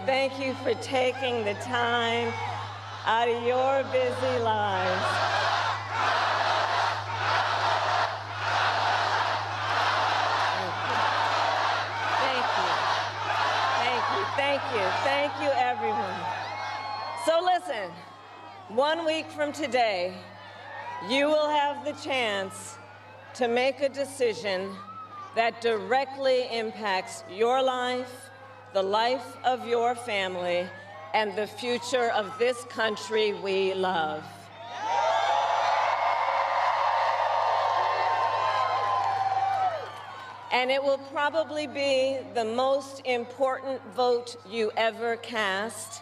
Thank you for taking the time out of your busy lives. Thank you, everyone. So listen, 1 week from today, you will have the chance to make a decision that directly impacts your life, the life of your family, and the future of this country we love. And it will probably be the most important vote you ever cast.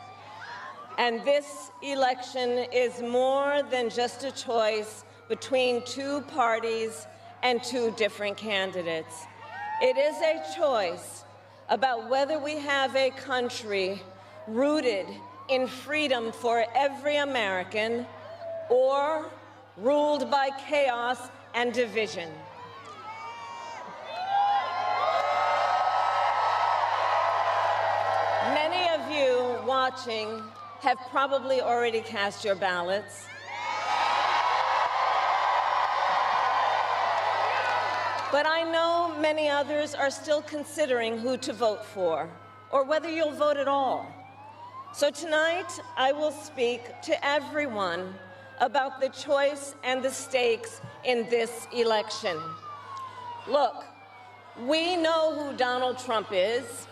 And this election is more than just a choice between two parties and two different candidates. It is a choice about whether we have a country rooted in freedom for every American or ruled by chaos and division. Many of you watching have probably already cast your ballots. But I know many others are still considering who to vote for, or whether you'll vote at all. So tonight, I will speak to everyone about the choice and the stakes in this election. Look, we know who Donald Trump is.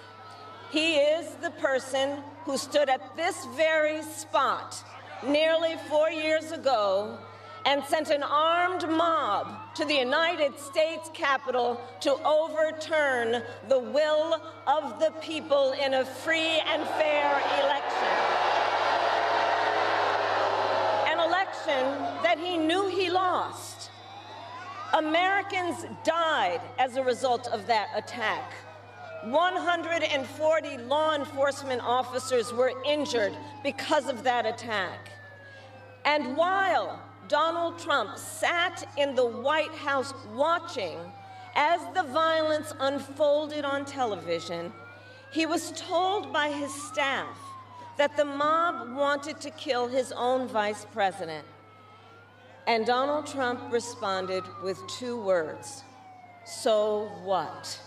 He is the person who stood at this very spot nearly 4 years ago and sent an armed mob to the United States Capitol to overturn the will of the people in a free and fair election. An election that he knew he lost. Americans died as a result of that attack. 140 law enforcement officers were injured because of that attack. And while Donald Trump sat in the White House watching as the violence unfolded on television, he was told by his staff that the mob wanted to kill his own vice president. And Donald Trump responded with 2 words: "So what?"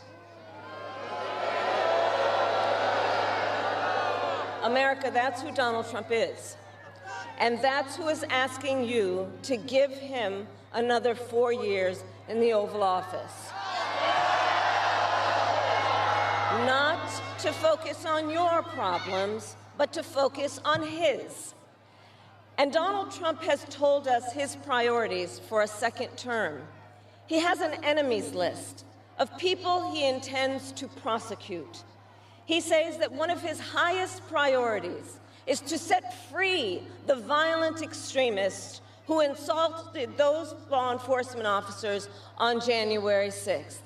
America, that's who Donald Trump is. And that's who is asking you to give him another 4 years in the Oval Office. Not to focus on your problems, but to focus on his. And Donald Trump has told us his priorities for a second term. He has an enemies list of people he intends to prosecute. He says that one of his highest priorities is to set free the violent extremists who insulted those law enforcement officers on January 6th.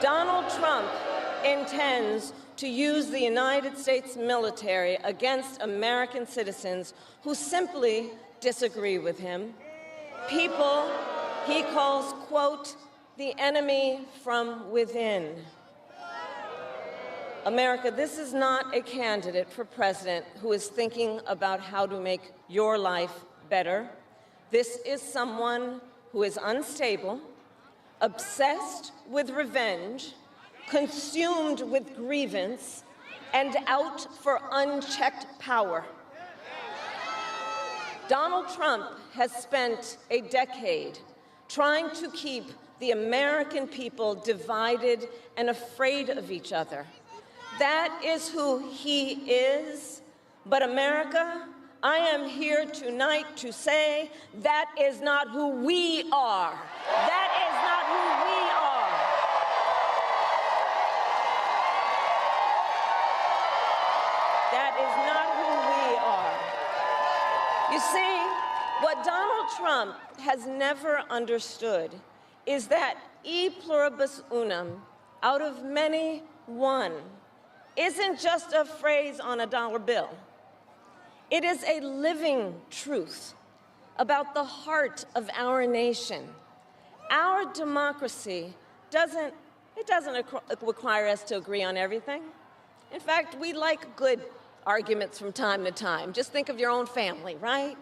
Donald Trump intends to use the United States military against American citizens who simply disagree with him. People he calls, quote, the enemy from within. America, this is not a candidate for president who is thinking about how to make your life better. This is someone who is unstable, obsessed with revenge, consumed with grievance, and out for unchecked power. Donald Trump has spent a decade trying to keep the American people divided and afraid of each other. That is who he is. But America, I am here tonight to say that is not who we are. That is not who we are. That is not who we are. You see, what Donald Trump has never understood is that e pluribus unum, out of many, one, isn't just a phrase on a dollar bill. It is a living truth about the heart of our nation. Our democracy doesn't require us to agree on everything. In fact, we like good arguments from time to time. Just think of your own family, right?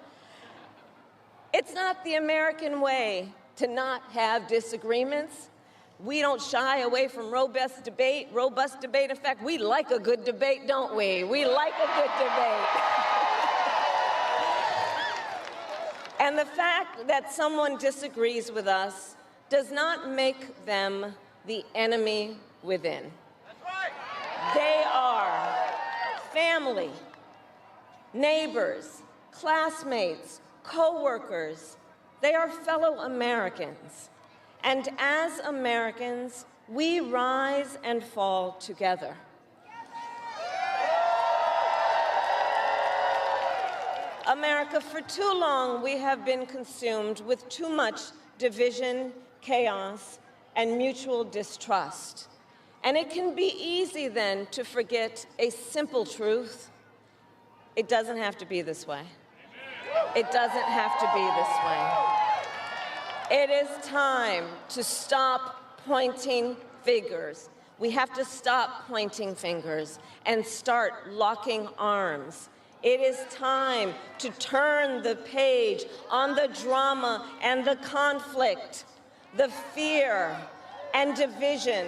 It's not the American way to not have disagreements. We don't shy away from robust debate. In fact, we like a good debate, don't we? We like a good debate. And the fact that someone disagrees with us does not make them the enemy within. That's right. They are family, neighbors, classmates, co-workers. They are fellow Americans. And as Americans, we rise and fall together. America, for too long, we have been consumed with too much division, chaos, and mutual distrust. And it can be easy then to forget a simple truth. It doesn't have to be this way. It doesn't have to be this way. It is time to stop pointing fingers. We have to stop pointing fingers and start locking arms. It is time to turn the page on the drama and the conflict, the fear and division.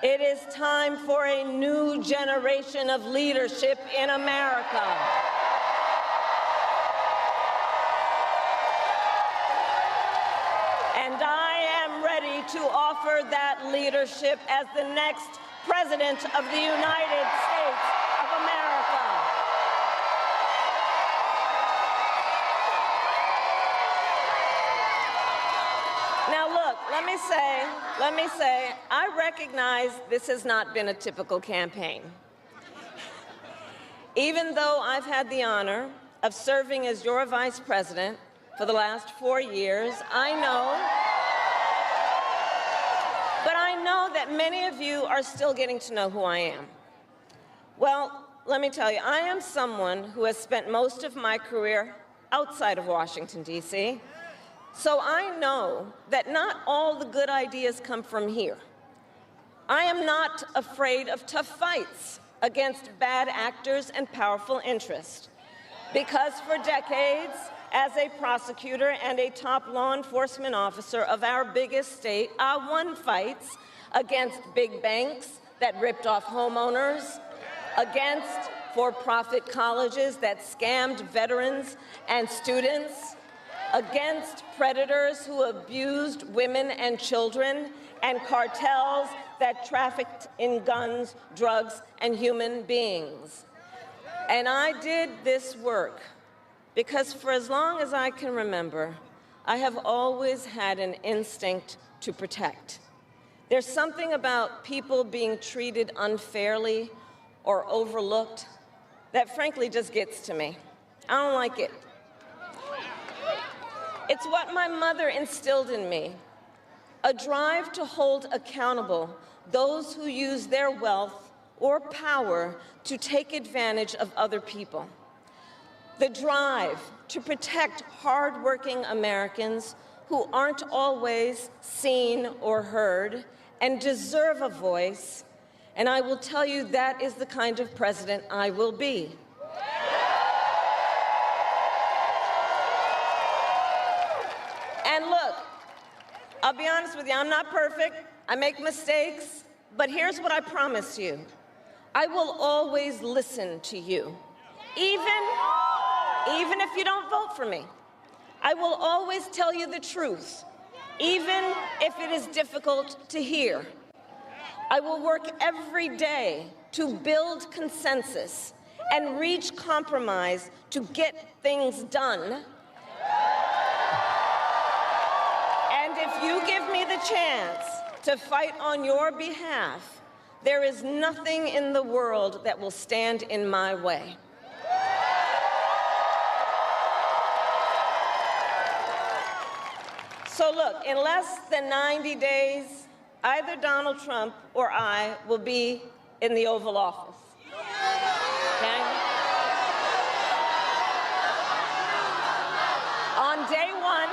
It is time for a new generation of leadership in America. And I am ready to offer that leadership as the next President of the United States of America. Now look, let me say, I recognize this has not been a typical campaign. Even though I've had the honor of serving as your vice president for the last 4 years, I know that many of you are still getting to know who I am. Well, let me tell you, I am someone who has spent most of my career outside of Washington, D.C., so I know that not all the good ideas come from here. I am not afraid of tough fights against bad actors and powerful interests, because for decades, as a prosecutor and a top law enforcement officer of our biggest state, I won fights against big banks that ripped off homeowners, against for-profit colleges that scammed veterans and students, against predators who abused women and children, and cartels that trafficked in guns, drugs, and human beings. And I did this work because for as long as I can remember, I have always had an instinct to protect. There's something about people being treated unfairly or overlooked that frankly just gets to me. I don't like it. It's what my mother instilled in me, a drive to hold accountable those who use their wealth or power to take advantage of other people. The drive to protect hardworking Americans who aren't always seen or heard and deserve a voice, and I will tell you that is the kind of president I will be. And look, I'll be honest with you, I'm not perfect. I make mistakes, but here's what I promise you. I will always listen to you, even if you don't vote for me. I will always tell you the truth, even if it is difficult to hear. I will work every day to build consensus and reach compromise to get things done. And if you give me the chance to fight on your behalf, there is nothing in the world that will stand in my way. So look, in less than 90 days, either Donald Trump or I will be in the Oval Office. Okay? On day one,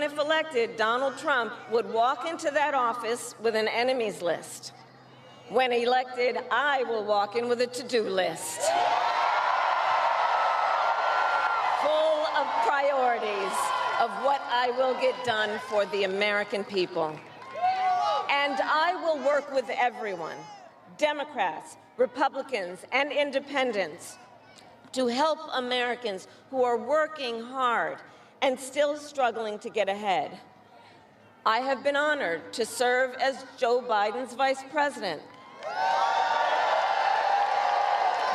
if elected, Donald Trump would walk into that office with an enemies list. When elected, I will walk in with a to-do list full of priorities of what I will get done for the American people. And I will work with everyone, Democrats, Republicans, and independents, to help Americans who are working hard and still struggling to get ahead. I have been honored to serve as Joe Biden's vice president.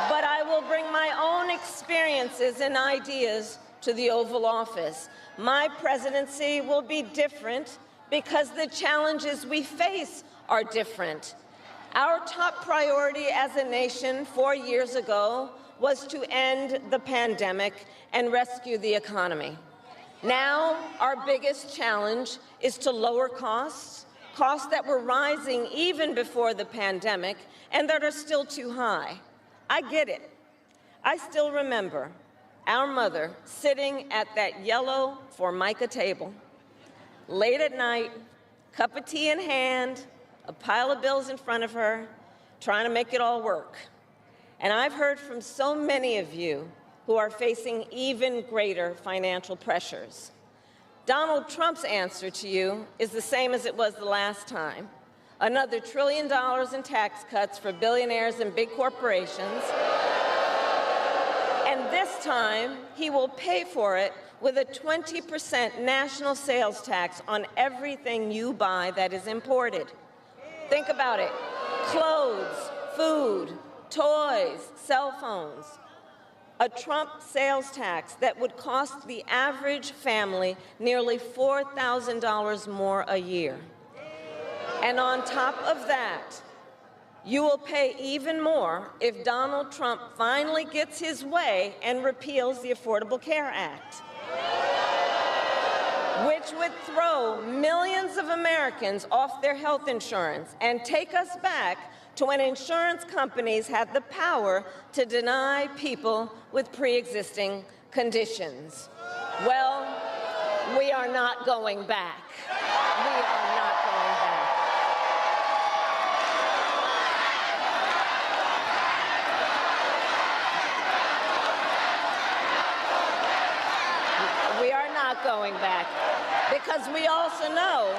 But I will bring my own experiences and ideas to the Oval Office. My presidency will be different because the challenges we face are different. Our top priority as a nation 4 years ago was to end the pandemic and rescue the economy. Now, our biggest challenge is to lower costs that were rising even before the pandemic and that are still too high. I get it. I still remember our mother sitting at that yellow Formica table, late at night, cup of tea in hand, a pile of bills in front of her, trying to make it all work. And I've heard from so many of you who are facing even greater financial pressures. Donald Trump's answer to you is the same as it was the last time. Another $1 trillion in tax cuts for billionaires and big corporations. And this time, he will pay for it with a 20% national sales tax on everything you buy that is imported. Think about it. Clothes, food, toys, cell phones. A Trump sales tax that would cost the average family nearly $4,000 more a year. And on top of that, you will pay even more if Donald Trump finally gets his way and repeals the Affordable Care Act, which would throw millions of Americans off their health insurance and take us back to when insurance companies had the power to deny people with pre-existing conditions. Well, we are not going back. We are not going back. We are not going back because we also know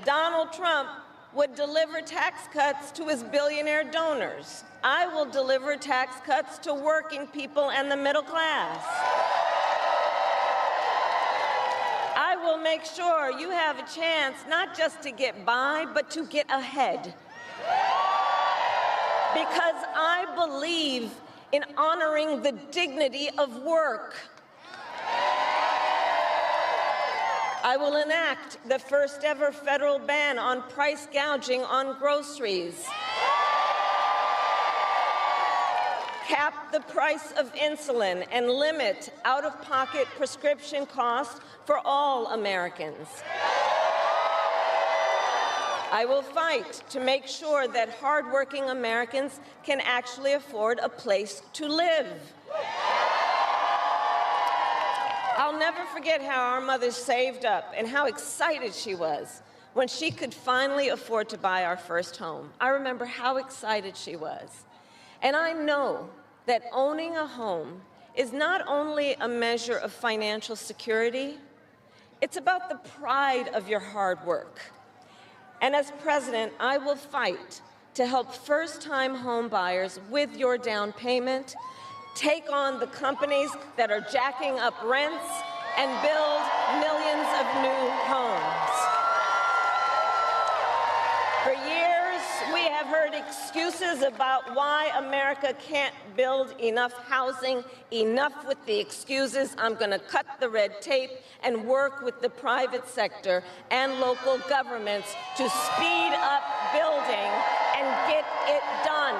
Donald Trump would deliver tax cuts to his billionaire donors. I will deliver tax cuts to working people and the middle class. I will make sure you have a chance not just to get by, but to get ahead. Because I believe in honoring the dignity of work. I will enact the first ever federal ban on price gouging on groceries, cap the price of insulin, and limit out-of-pocket prescription costs for all Americans. I will fight to make sure that hardworking Americans can actually afford a place to live. I'll never forget how our mother saved up and how excited she was when she could finally afford to buy our first home. I remember how excited she was. And I know that owning a home is not only a measure of financial security, it's about the pride of your hard work. And as president, I will fight to help first-time home buyers with your down payment, take on the companies that are jacking up rents, and build millions of new homes. For years, we have heard excuses about why America can't build enough housing. Enough with the excuses. I'm going to cut the red tape and work with the private sector and local governments to speed up building and get it done.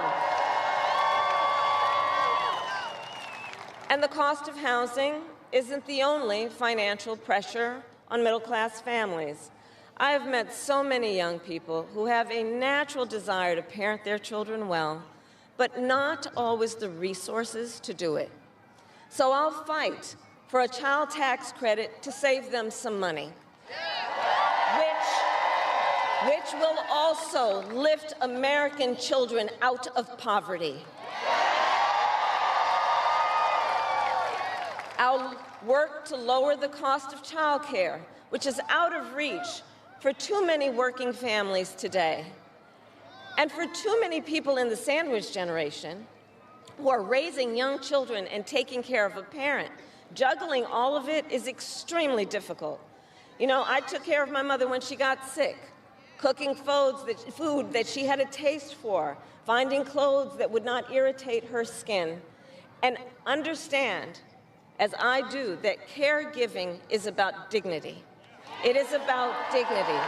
And the cost of housing isn't the only financial pressure on middle-class families. I have met so many young people who have a natural desire to parent their children well, but not always the resources to do it. So I'll fight for a child tax credit to save them some money, which will also lift American children out of poverty. I'll work to lower the cost of childcare, which is out of reach for too many working families today. And for too many people in the sandwich generation who are raising young children and taking care of a parent, juggling all of it is extremely difficult. You know, I took care of my mother when she got sick, cooking food that she had a taste for, finding clothes that would not irritate her skin, and understand, as I do, that caregiving is about dignity. It is about dignity.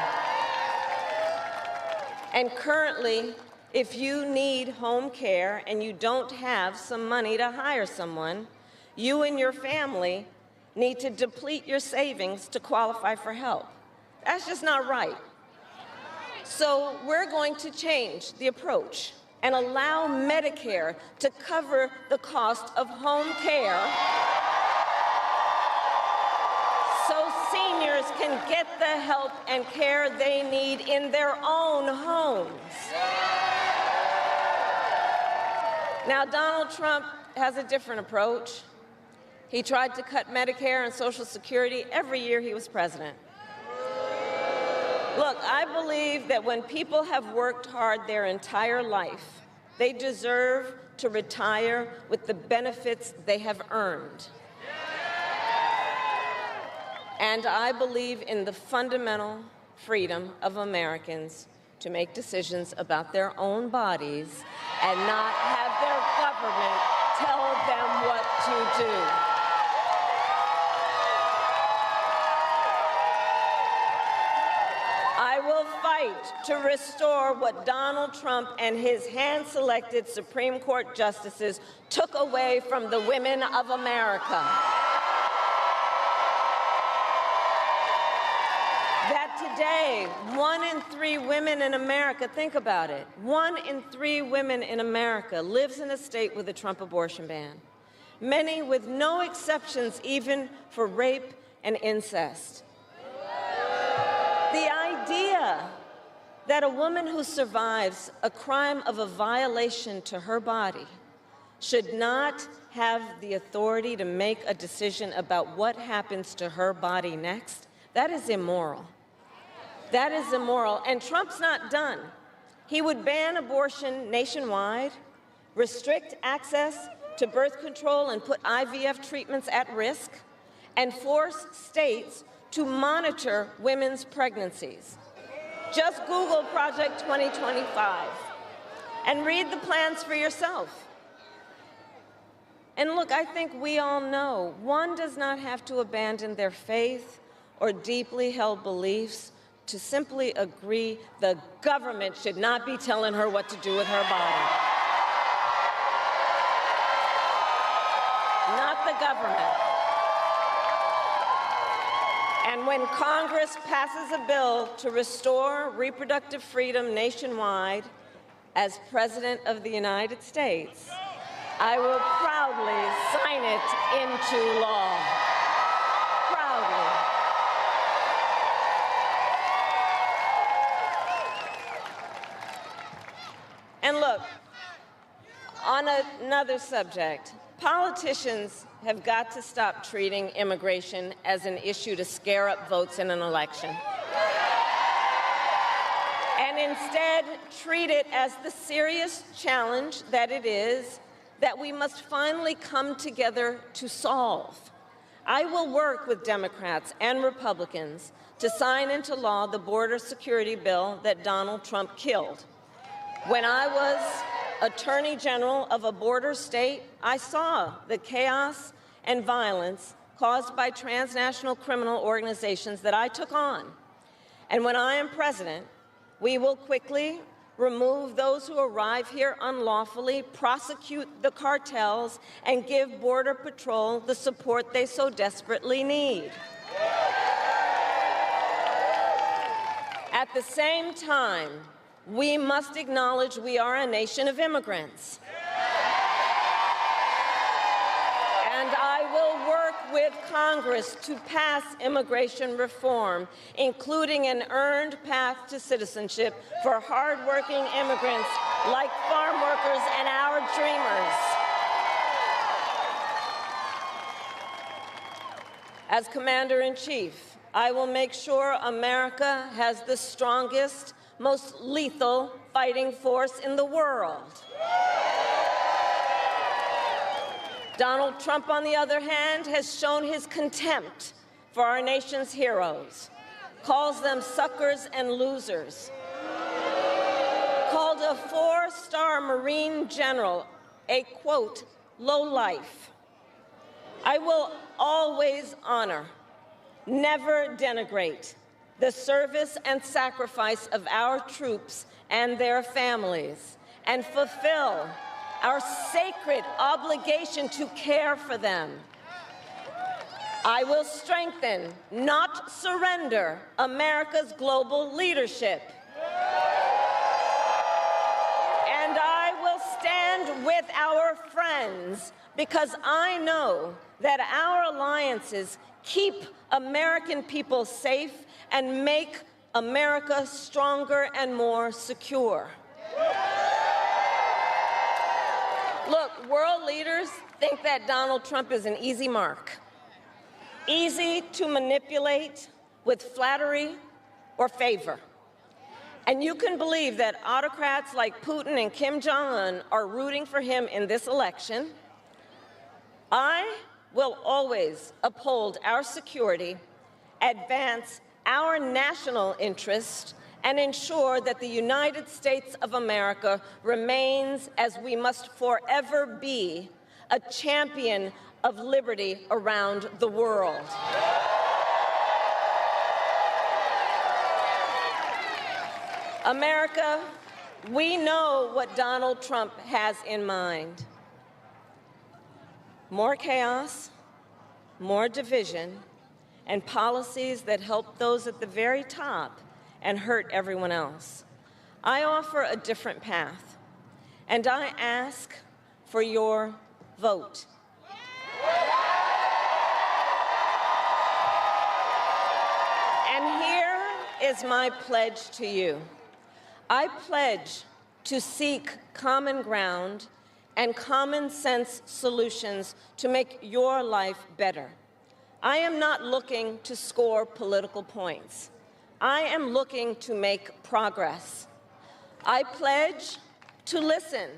And currently, if you need home care and you don't have some money to hire someone, you and your family need to deplete your savings to qualify for help. That's just not right. So we're going to change the approach and allow Medicare to cover the cost of home care so seniors can get the help and care they need in their own homes. Now, Donald Trump has a different approach. He tried to cut Medicare and Social Security every year he was president. Look, I believe that when people have worked hard their entire life, they deserve to retire with the benefits they have earned. And I believe in the fundamental freedom of Americans to make decisions about their own bodies and not have their government tell them what to do. I will fight to restore what Donald Trump and his hand-selected Supreme Court justices took away from the women of America. That today, 1 in 3 women in America, think about it, 1 in 3 women in America lives in a state with a Trump abortion ban, many with no exceptions even for rape and incest. The idea that a woman who survives a crime of a violation to her body should not have the authority to make a decision about what happens to her body next, that is immoral. That is immoral. And Trump's not done. He would ban abortion nationwide, restrict access to birth control and put IVF treatments at risk, and force states to monitor women's pregnancies. Just Google Project 2025 and read the plans for yourself. And look, I think we all know one does not have to abandon their faith or deeply held beliefs to simply agree the government should not be telling her what to do with her body. Not the government. And when Congress passes a bill to restore reproductive freedom nationwide, as President of the United States, I will proudly sign it into law. Proudly. And look, on another subject, politicians have got to stop treating immigration as an issue to scare up votes in an election, and instead treat it as the serious challenge that it is that we must finally come together to solve. I will work with Democrats and Republicans to sign into law the border security bill that Donald Trump killed. When I was Attorney General of a border state, I saw the chaos and violence caused by transnational criminal organizations that I took on. And when I am president, we will quickly remove those who arrive here unlawfully, prosecute the cartels, and give Border Patrol the support they so desperately need. At the same time, we must acknowledge we are a nation of immigrants. And I will work with Congress to pass immigration reform, including an earned path to citizenship for hardworking immigrants like farm workers and our dreamers. As Commander-in-Chief, I will make sure America has the strongest, most lethal fighting force in the world. Donald Trump, on the other hand, has shown his contempt for our nation's heroes, calls them suckers and losers, called a four-star Marine general a, quote, lowlife. I will always honor, never denigrate, the service and sacrifice of our troops and their families, and fulfill our sacred obligation to care for them. I will strengthen, not surrender, America's global leadership. And I will stand with our friends because I know that our alliances keep American people safe and make America stronger and more secure. Look, world leaders think that Donald Trump is an easy mark, easy to manipulate with flattery or favor. And you can believe that autocrats like Putin and Kim Jong-un are rooting for him in this election. I will always uphold our security, advance our national interest, and ensure that the United States of America remains, as we must forever be, a champion of liberty around the world. America, we know what Donald Trump has in mind. More chaos, more division, and policies that help those at the very top and hurt everyone else. I offer a different path, and I ask for your vote. And here is my pledge to you. I pledge to seek common ground and common sense solutions to make your life better. I am not looking to score political points. I am looking to make progress. I pledge to listen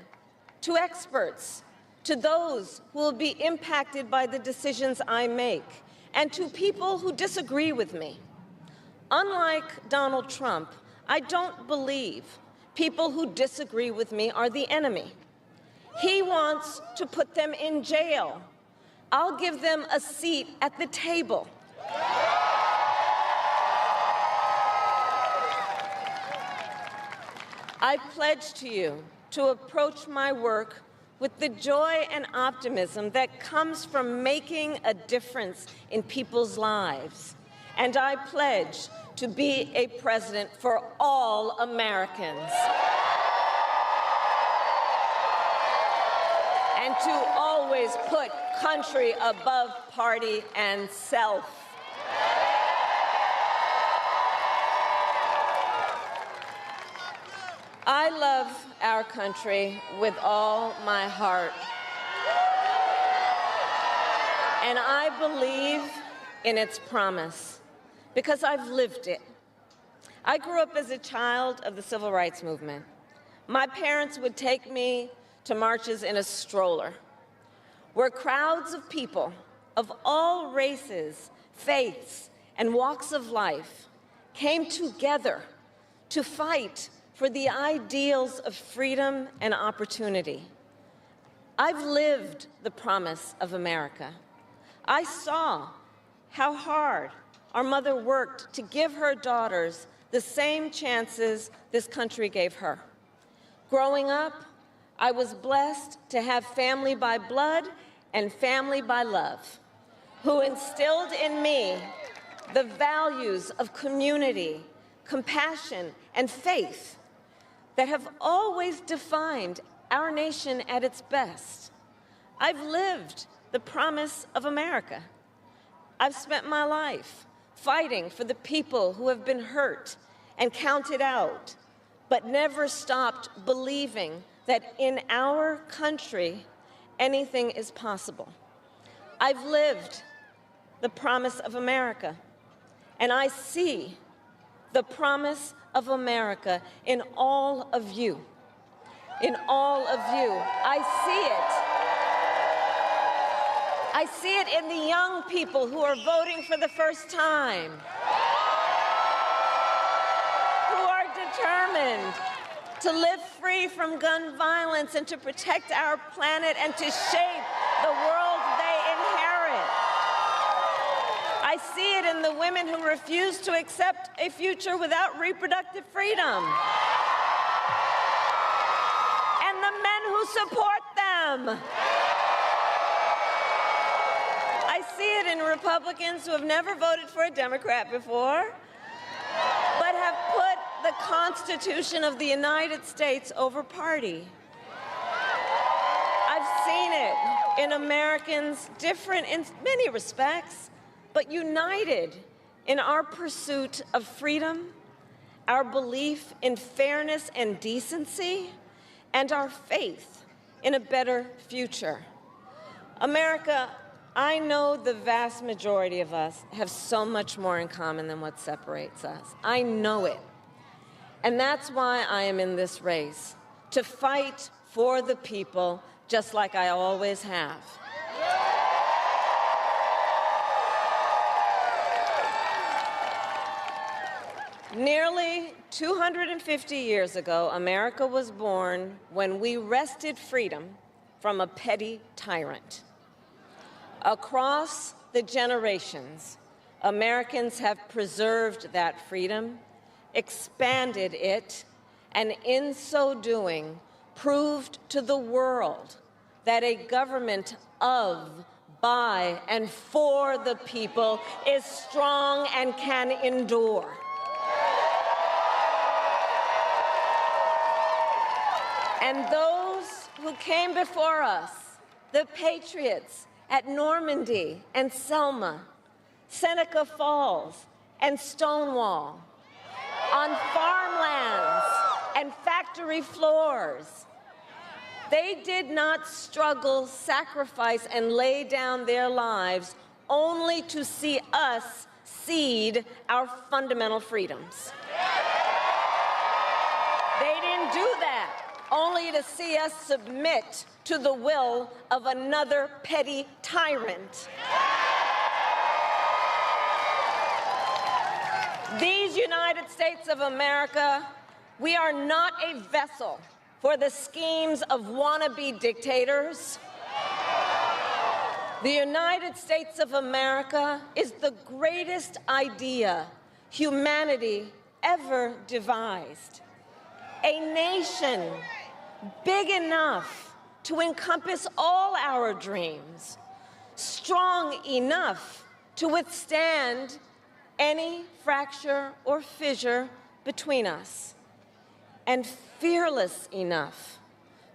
to experts, to those who will be impacted by the decisions I make, and to people who disagree with me. Unlike Donald Trump, I don't believe people who disagree with me are the enemy. He wants to put them in jail. I'll give them a seat at the table. I pledge to you to approach my work with the joy and optimism that comes from making a difference in people's lives. And I pledge to be a president for all Americans. And to always put country above party and self. I love our country with all my heart. And I believe in its promise because I've lived it. I grew up as a child of the Civil Rights Movement. My parents would take me to marches in a stroller, where crowds of people of all races, faiths, and walks of life came together to fight for the ideals of freedom and opportunity. I've lived the promise of America. I saw how hard our mother worked to give her daughters the same chances this country gave her. Growing up, I was blessed to have family by blood and family by love, who instilled in me the values of community, compassion, and faith that have always defined our nation at its best. I've lived the promise of America. I've spent my life fighting for the people who have been hurt and counted out, but never stopped believing that in our country, anything is possible. I've lived the promise of America, and I see the promise of America in all of you. In all of you. I see it. I see it in the young people who are voting for the first time, who are determined to live free from gun violence and to protect our planet and to shape the world they inherit. I see it in the women who refuse to accept a future without reproductive freedom, and the men who support them. I see it in Republicans who have never voted for a Democrat before, but have put the Constitution of the United States over party. I've seen it in Americans different in many respects, but united in our pursuit of freedom, our belief in fairness and decency, and our faith in a better future. America, I know the vast majority of us have so much more in common than what separates us. I know it. And that's why I am in this race, to fight for the people, just like I always have. Nearly 250 years ago, America was born when we wrested freedom from a petty tyrant. Across the generations, Americans have preserved that freedom, expanded it, and in so doing, proved to the world that a government of, by, and for the people is strong and can endure. And those who came before us, the patriots at Normandy and Selma, Seneca Falls and Stonewall, on farmlands and factory floors, they did not struggle, sacrifice, and lay down their lives only to see us cede our fundamental freedoms. They didn't do that only to see us submit to the will of another petty tyrant. These United States of America, we are not a vessel for the schemes of wannabe dictators. The United States of America is the greatest idea humanity ever devised. A nation big enough to encompass all our dreams, strong enough to withstand any fracture or fissure between us, and fearless enough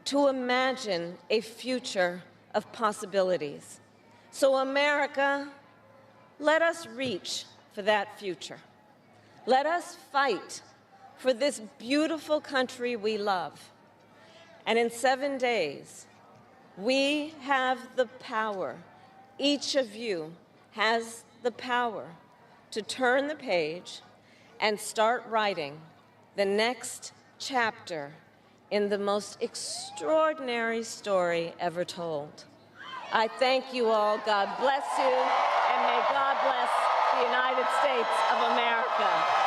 to imagine a future of possibilities. So, America, let us reach for that future. Let us fight for this beautiful country we love. And in 7 days, we have the power, each of you has the power to turn the page and start writing the next chapter in the most extraordinary story ever told. I thank you all. God bless you, and may God bless the United States of America.